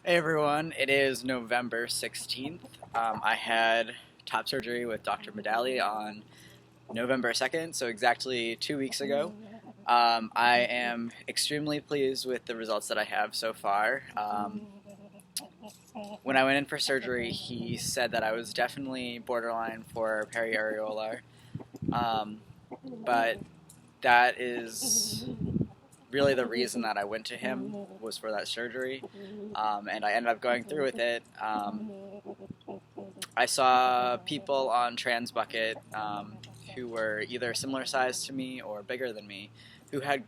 Hey everyone, it is November 16th. I had top surgery with Dr. Medalie on November 2nd, so exactly 2 weeks ago. I am extremely pleased with the results that I have so far. When I went in for surgery, he said that I was definitely borderline for peri-areolar, um, but that is really the reason that I went to him was for that surgery, and I ended up going through with it. I saw people on TransBucket who were either similar size to me or bigger than me who had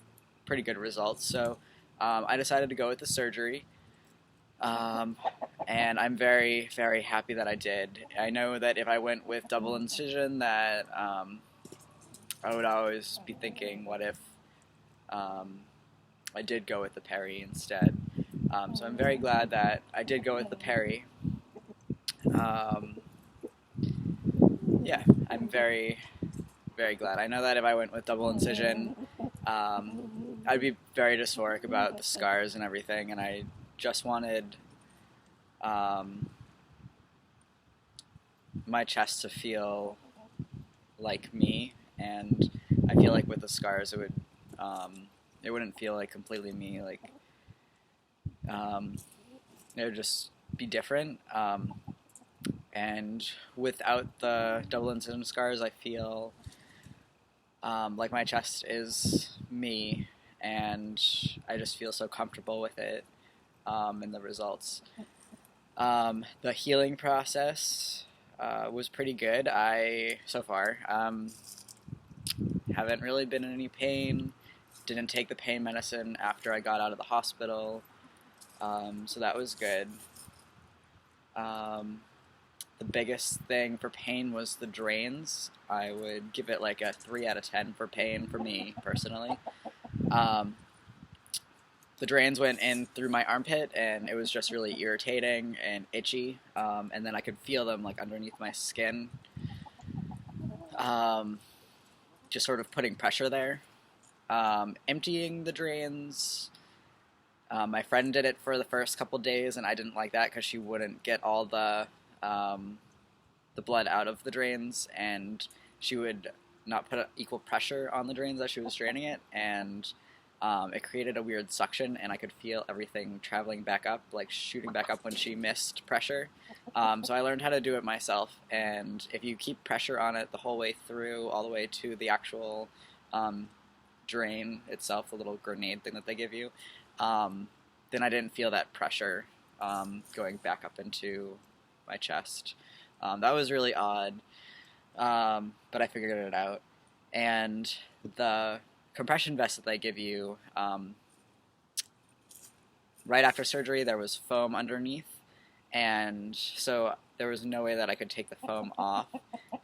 pretty good results, so I decided to go with the surgery. Um, and I'm very, very happy that I did. I know that if I went with double incision, that I would always be thinking, what if um, I did go with the peri instead. So I'm very glad that I did go with the peri. Um, yeah, I'm very, very glad. I know that if I went with double incision, I'd be very dysphoric about the scars and everything, and I just wanted um, my chest to feel like me, and I feel like with the scars it wouldn't feel like completely me. Like um, it would just be different. And without the double incision scars, I feel like my chest is me, and I just feel so comfortable with it and the results. The healing process was pretty good. So far, haven't really been in any pain. Didn't take the pain medicine after I got out of the hospital, so that was good. The biggest thing for pain was the drains. I would give it like a 3 out of 10 for pain for me personally. Um, the drains went in through my armpit, and it was just really irritating and itchy, and then I could feel them like underneath my skin, um, just sort of putting pressure there. Emptying the drains, my friend did it for the first couple days, and I didn't like that because she wouldn't get all the blood out of the drains, and she would not put equal pressure on the drains as she was draining it, and it created a weird suction, and I could feel everything traveling back up, like shooting back up when she missed pressure. So I learned how to do it myself, and if you keep pressure on it the whole way through, all the way to the actual drain itself, the little grenade thing that they give you, then I didn't feel that pressure going back up into my chest. That was really odd, but I figured it out. And the compression vest that they give you, right after surgery, there was foam underneath, and so there was no way that I could take the foam off,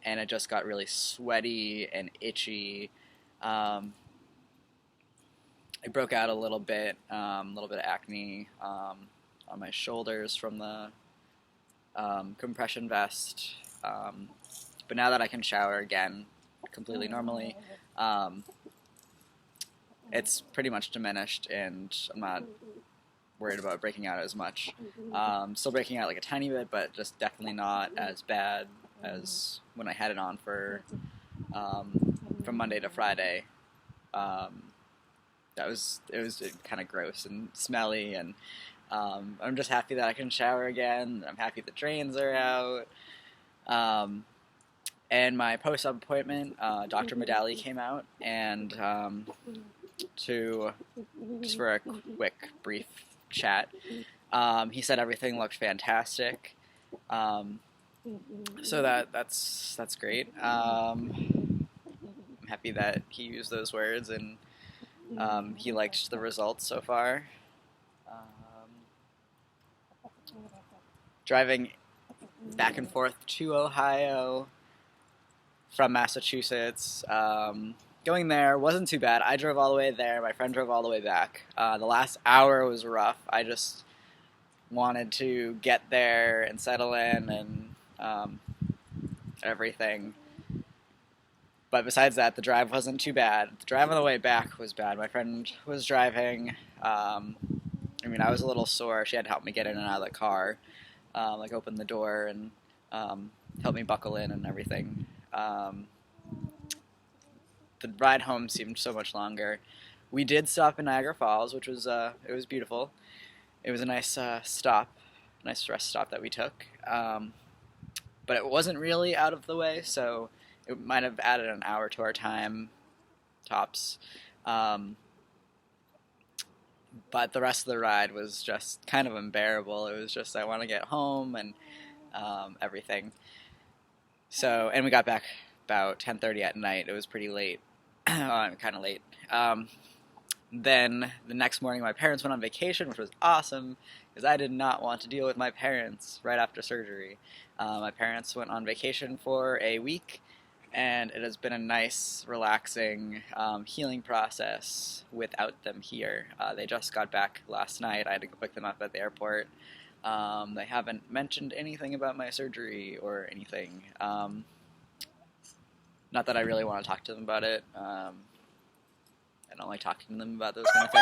and it just got really sweaty and itchy. I broke out a little bit of acne on my shoulders from the compression vest. But now that I can shower again completely normally, it's pretty much diminished, and I'm not worried about breaking out as much. Still breaking out like a tiny bit, but just definitely not as bad as when I had it on for from Monday to Friday. It was kind of gross and smelly, and I'm just happy that I can shower again. I'm happy the drains are out. And my post-op appointment, Dr. Medalie came out, and just for a quick, brief chat, he said everything looked fantastic. So that's great. I'm happy that he used those words, and he liked the results so far. Driving back and forth to Ohio from Massachusetts, going there wasn't too bad. I drove all the way there. My friend drove all the way back. The last hour was rough. I just wanted to get there and settle in and everything. But besides that, the drive wasn't too bad. The drive on the way back was bad. My friend was driving. I mean, I was a little sore. She had to help me get in and out of the car, like open the door and help me buckle in and everything. The ride home seemed so much longer. We did stop in Niagara Falls, which was it was beautiful. It was a nice nice rest stop that we took. But it wasn't really out of the way, so it might have added an hour to our time, tops. Um, but the rest of the ride was just kind of unbearable. It was just I want to get home and everything. So, and we got back about 10:30 at night. It was pretty late, kind of late. Then the next morning, my parents went on vacation, which was awesome because I did not want to deal with my parents right after surgery. My parents went on vacation for a week, and it has been a nice, relaxing healing process without them here. They just got back last night. I had to go pick them up at the airport. They haven't mentioned anything about my surgery or anything. Not that I really want to talk to them about it. I don't like talking to them about those kind of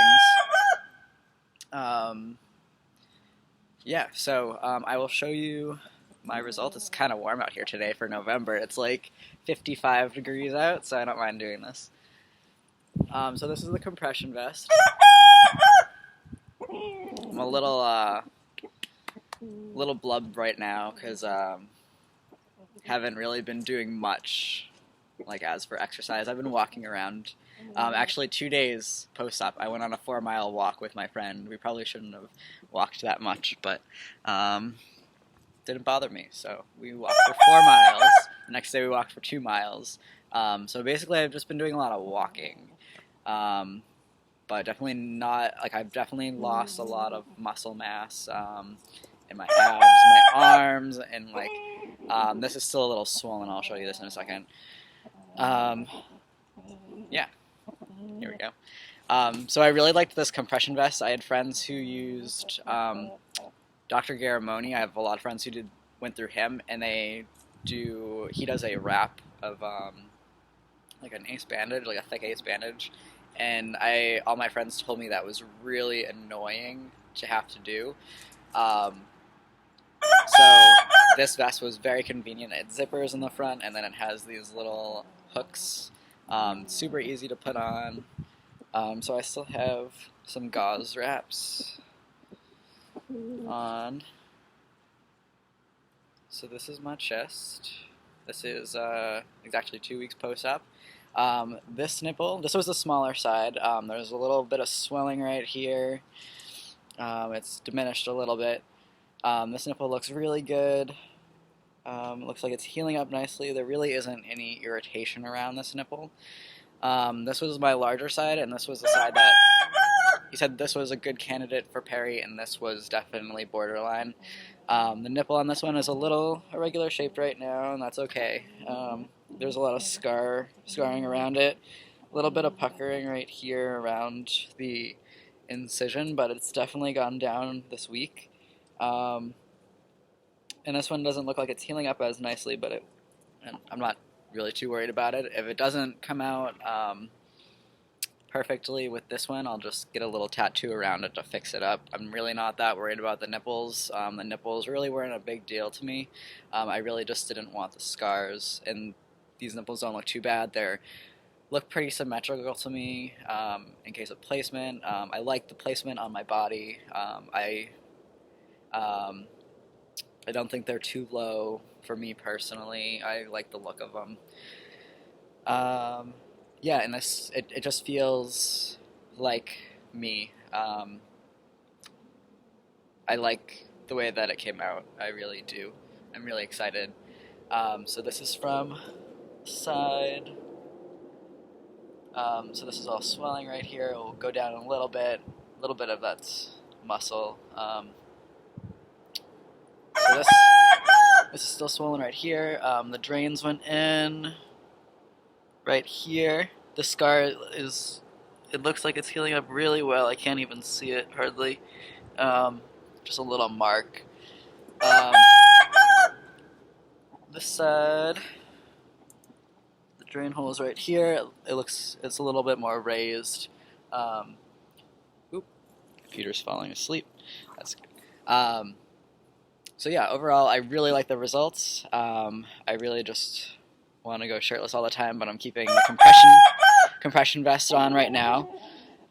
things. Yeah, so I will show you my result. It's kind of warm out here today for November. It's like 55 degrees out, so I don't mind doing this. So this is the compression vest. I'm a little blubbed right now because haven't really been doing much like as for exercise. I've been walking around. Actually, 2 days post-op, I went on a 4-mile walk with my friend. We probably shouldn't have walked that much, but didn't bother me. So we walked for 4 miles. The next day we walked for 2 miles. So basically, I've just been doing a lot of walking. But definitely not, like, I've definitely lost a lot of muscle mass in my abs, my arms, and like, this is still a little swollen. I'll show you this in a second. Yeah, here we go. So I really liked this compression vest. I had friends who used Dr. Garamoni. I have a lot of friends who went through him, and he does a wrap of like an ace bandage, like a thick ace bandage, and all my friends told me that was really annoying to have to do. So this vest was very convenient. It zippers in the front, and then it has these little hooks. Super easy to put on. So I still have some gauze wraps on. So this is my chest. This is exactly 2 weeks post-op. This nipple, this was the smaller side. There's a little bit of swelling right here. It's diminished a little bit. This nipple looks really good. Looks like it's healing up nicely. There really isn't any irritation around this nipple. This was my larger side, and this was the side that he said this was a good candidate for peri, and this was definitely borderline. The nipple on this one is a little irregular shaped right now, and that's okay. There's a lot of scarring around it. A little bit of puckering right here around the incision, but it's definitely gone down this week. And this one doesn't look like it's healing up as nicely, but I'm not really too worried about it. If it doesn't come out perfectly with this one, I'll just get a little tattoo around it to fix it up. I'm really not that worried about the nipples. The nipples really weren't a big deal to me. I really just didn't want the scars, and these nipples don't look too bad. They look pretty symmetrical to me in case of placement. I like the placement on my body. I don't think they're too low for me personally. I like the look of them. Yeah, and it just feels like me. I like the way that it came out. I really do. I'm really excited. So this is from the side. So this is all swelling right here. It will go down a little bit of that's muscle. So this is still swollen right here. The drains went in right here. The scar it looks like it's healing up really well. I can't even see it hardly. Just a little mark. This side, the drain hole is right here. It's a little bit more raised. Computer's falling asleep. That's good. So yeah, overall, I really like the results. I really just want to go shirtless all the time, but I'm keeping the compression vest on right now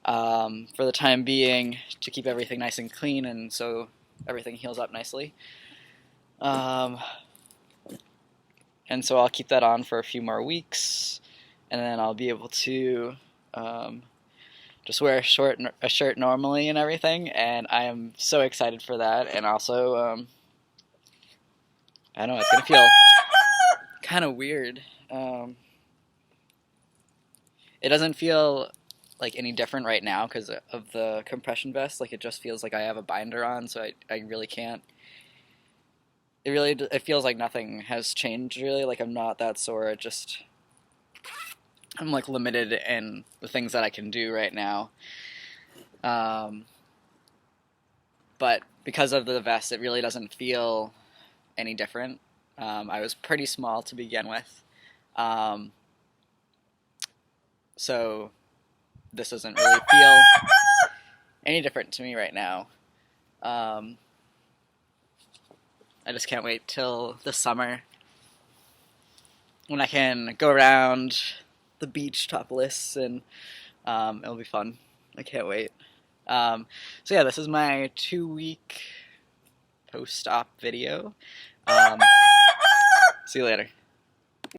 for the time being to keep everything nice and clean, and so everything heals up nicely. And so I'll keep that on for a few more weeks, and then I'll be able to just wear a shirt normally and everything, and I am so excited for that. And also, I don't know, it's gonna feel kind of weird. It doesn't feel like any different right now because of the compression vest. Like, it just feels like I have a binder on, so I really can't. It feels like nothing has changed really. Like, I'm not that sore. I'm like limited in the things that I can do right now. But because of the vest, it really doesn't feel any different. I was pretty small to begin with. So this doesn't really feel any different to me right now. I just can't wait till the summer when I can go around the beach topless, and it'll be fun. I can't wait. So yeah, this is my 2-week post-op video. See you later.